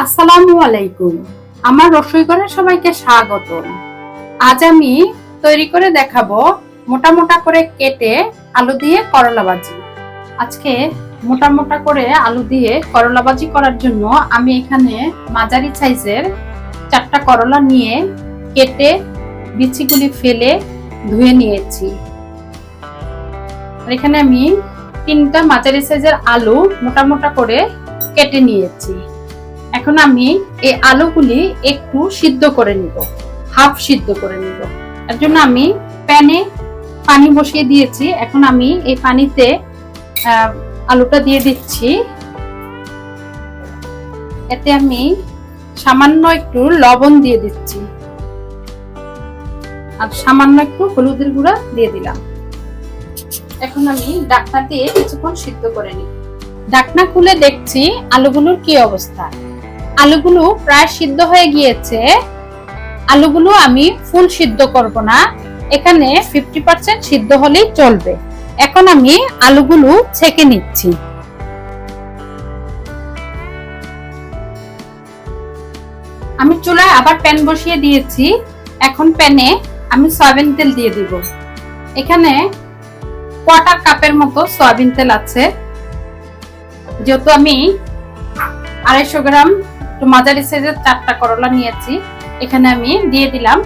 আসসালামু আলাইকুম। আমার রসইঘরে সবাইকে স্বাগতম। আজ আমি তৈরি করে দেখাবো মোটা মোটা করে কেটে আলু দিয়ে করলা ভাজি। আজকে মোটা মোটা করে আলু দিয়ে করলা ভাজি করার জন্য আমি এখানে মাঝারি সাইজের 4টা করলা নিয়ে কেটে বিচিগুলি ফেলে ধুয়ে নিয়েছি। আর এখানে আমি 3টা মাঝারি সাইজের আলু মোটা মোটা করে কেটে নিয়েছি। এখন আমি এই আলুগুলি একটু সিদ্ধ করে নিব, হাফ সিদ্ধ করে নিব। এর জন্য আমি প্যানে পানি বসিয়ে দিয়েছি। এখন আমি এই পানিতে আলুটা দিয়ে দিচ্ছি। এতে আমি সামান্য একটু লবণ দিয়ে দিচ্ছি আর সামান্য একটু হলুদের গুঁড়া দিয়ে দিলাম। এখন আমি ঢাকনা দিয়ে কিছুক্ষণ সিদ্ধ করে নিই। ঢাকনা খুলে দেখছি আলুগুলোর কি অবস্থা। আলুগুলো প্রায় সিদ্ধ হয়ে গিয়েছে। আলুগুলো আমি ফুল সিদ্ধ করব না, এখানে 50% সিদ্ধ হলেই চলবে। এখন আমি আলুগুলো ছেঁকে নিচ্ছি। আমি চুলায় আবার প্যান বসিয়ে দিয়েছি। এখন প্যানে আমি সয়াবিন তেল দিয়ে দিব। এখানে কোয়ার্টার কাপের মতো সয়াবিন তেল আছে। যেহেতু আমি 250 গ্রাম মাঝারি সাইজের 4টা করলা নিয়েছি, এখানে আমি দিয়ে দিলাম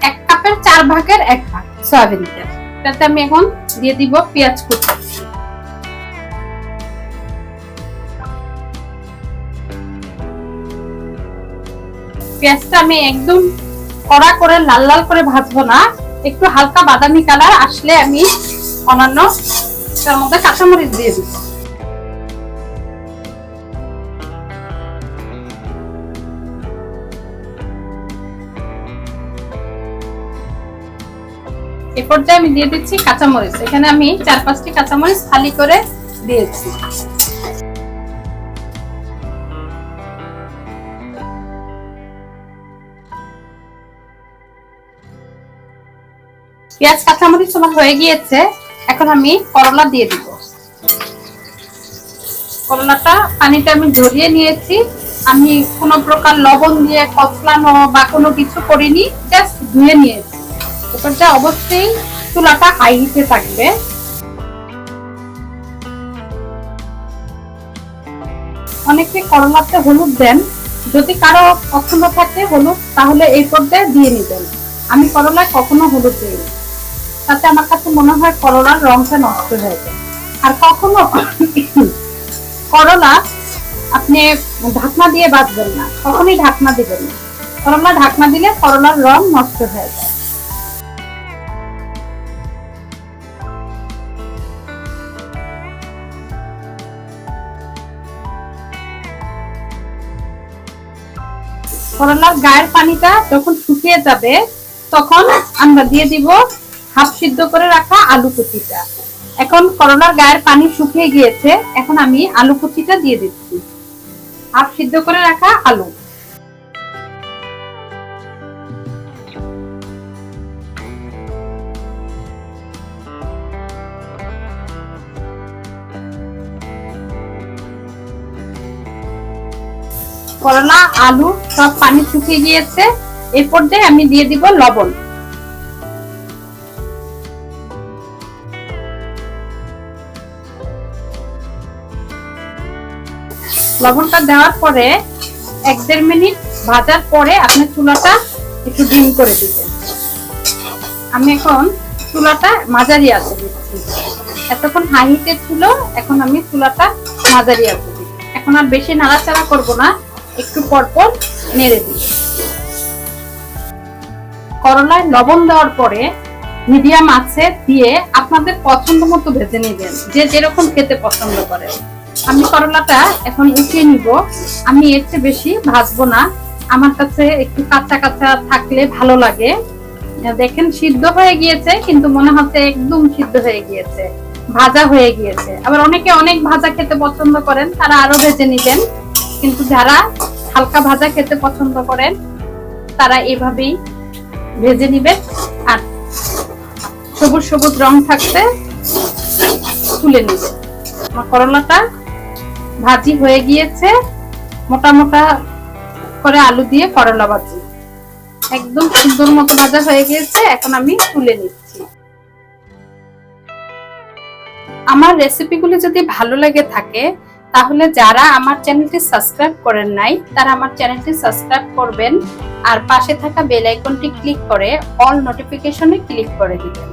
1 কাপের 4 ভাগের 1 ভাগ সয়াবিন তেল। তাতে আমি এখন দিয়ে দিব পেঁয়াজ কুচি। পেঁয়াজটা আমি একদম কড়া করে লাল লাল করে ভাজবো না, একটু হালকা বাদামি কালার আসলে আমি অন্যান্য তার মধ্যে কাঁচামরিচ দিয়ে দিব। এ পর্যায়ে আমি দিয়ে দিচ্ছি কাঁচামরিচ। এখানে আমি 4-5টি কাঁচামরিচ ফালি করে দিয়েছি। পেঁয়াজ কাঁচামরিচ আমার হয়ে গিয়েছে। এখন আমি করলা দিয়ে দিব। করলাটা পানিতে আমি ঝরিয়ে নিয়েছি। আমি কোনো প্রকার লবণ দিয়ে কচলানো বা কোনো কিছু করিনি, জাস্ট ধুয়ে নিয়েছি। এরপরটা অবশ্যই চুলাটা হাই হিটে থাকবে। অনেকে করলাতে হলুদ দেন, যদি কারো পছন্দ থাকে হলুদ তাহলে এই পর্যায়ে দিয়ে নিবেন। আমি করলায় কখনো হলুদ দিইনি, তাতে আমার কাছে মনে হয় করলার রংটা নষ্ট হয়ে যায়। আর কখনো করলা আপনি ঢাকনা দিয়ে ভাজবেন না, কখনোই ঢাকনা দিবেন না। করলা ঢাকনা দিলে করলার রং নষ্ট হয়ে যায়। করলার গায়ের পানিটা যখন শুকিয়ে যাবে তখন আমরা দিয়ে দিব হাফ সিদ্ধ করে রাখা আলু কুচিটা। এখন করলার গায়ের পানি শুকিয়ে গিয়েছে, এখন আমি আলু কুচিটা দিয়ে দিচ্ছি, হাফ সিদ্ধ করে রাখা আলু। করলা আলু সব পানি শুকিয়ে গিয়েছে। এই পর্যায়ে আমি দিয়ে দিব লবণ। লবণটা দেওয়ার পরে 1-1.5 মিনিট ভাজার পরে আপনি চুলাটা একটু ডিম করে দিবেন। আমি এখন চুলাটা মাঝারি আঁচে দিচ্ছি। এতক্ষণ হাই হিটে ছিল, এখন আমি চুলাটা মাঝারি আঁচে দিচ্ছি। এখন আর বেশি নাড়াচাড়া করব না, একটু পরপর নেড়ে দিই। করলায় লবণ দেওয়ার পরে মিডিয়াম আঁচে দিয়ে আপনাদের পছন্দ মতো ভেজে নেবেন, যে যেরকম খেতে পছন্দ করে। আমি করলাটা এখন উঠিয়ে নিব। আমি এর চেয়ে বেশি ভাজবো না, আমার কাছে একটু কাঁচা কাঁচা থাকলে ভালো লাগে। দেখেন সিদ্ধ হয়ে গিয়েছে, কিন্তু মনে হচ্ছে একদম সিদ্ধ হয়ে গিয়েছে, ভাজা হয়ে গিয়েছে। আবার অনেকে অনেক ভাজা খেতে পছন্দ করেন, তারা আরো ভেজে নিবেন। কিন্তু যারা হালকা ভাজা খেতে পছন্দ করেন তারা এভাবেই ভেজে নিবেন। আর সবুজ সবুজ রং থাকতে তুলে নিবেন। আমার করলাটা ভাজি হয়ে গিয়েছে, মোটা মোটা তারপরে আলু দিয়ে করলা ভাজি। একদম সুন্দর মতো ভাজা হয়ে গিয়েছে, এখন আমি তুলে নিচ্ছি। আমার রেসিপিগুলো যদি ভালো লেগে থাকে তাহলে যারা আমার চ্যানেলটি সাবস্ক্রাইব করেন নাই তারা আমার চ্যানেলটি সাবস্ক্রাইব করবেন আর পাশে থাকা বেল আইকনটি ক্লিক করে অল নোটিফিকেশনে ক্লিক করে দিবেন।